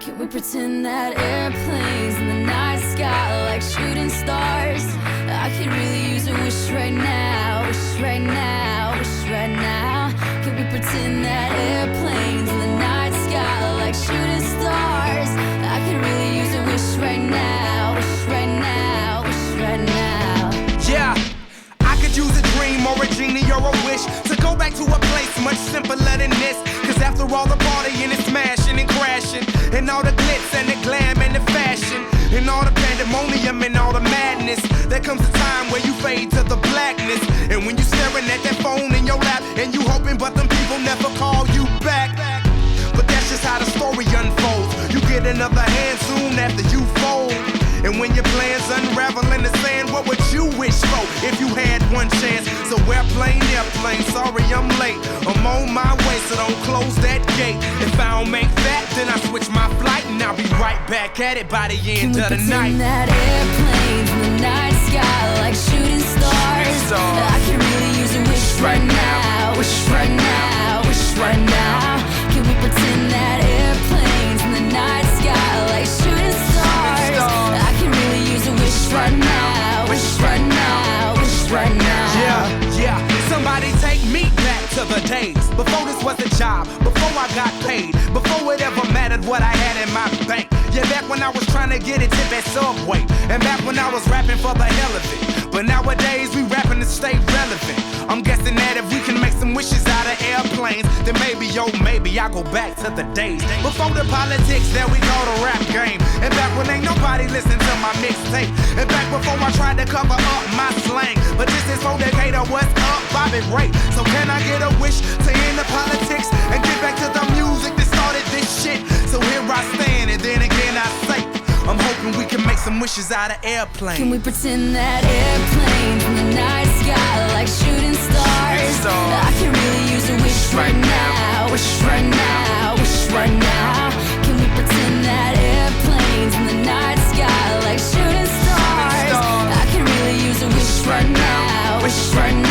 Can we pretend that airplanes in the night sky like shooting stars? I could really use a wish right now, wish right now, wish right now. Can we pretend that airplanes in the night sky like shooting stars? I could really use a wish right now, wish right now, wish right now. Yeah, I could use a dream or a genie or a wish to go back to a place much simpler than this. Cause after all the partying and smashing and crashing, and all the glitz and the glam and the fashion, and all the pandemonium and all the madness, there comes a time where you fade to the blackness. And when you staring at that phone in your lap, and you hoping but them people never call you back. But that's just how the story unfolds. You get another hand soon after you fold. And when your plans unravel in the sand, what would you wish for if you had one chance? So airplane, sorry I'm late. I'm on my way, so don't close that gate. If I don't make that, then I switch my flight, and I'll be right back at it by the end of the night. Can we pretend that airplanes in the night sky like shooting stars? I can really use a wish right now, wish right now, wish right now. Can we pretend that airplanes in the night sky like shooting stars? I can really use a wish right now, wish right now, wish right now. Yeah, somebody take me back to the days before this was a job, before I got paid, before it ever mattered what I had in my bank. Yeah, back when I was trying to get a tip at Subway, and back when I was rapping for the hell of it. But nowadays we rapping to stay relevant. I'm guessing that if we can make some wishes out of airplanes, then maybe, maybe I'll go back to the days before the politics that we call the rap game. And back when ain't nobody listened to my mixtape. And back before I tried to cover up my slang. But this is for Decatur, what's up, Bobby Ray? So can I get a wish to end the politics and get back to the music that started this shit? So here I stand, and then again I say, I'm hoping we can make some wishes out of airplanes. Can we pretend that airplanes in the night sky like shooting stars? I can really use a wish right now, wish right now, wish right now. Can we pretend that airplanes in the night sky like shooting stars? I can really use a wish right now, wish right now.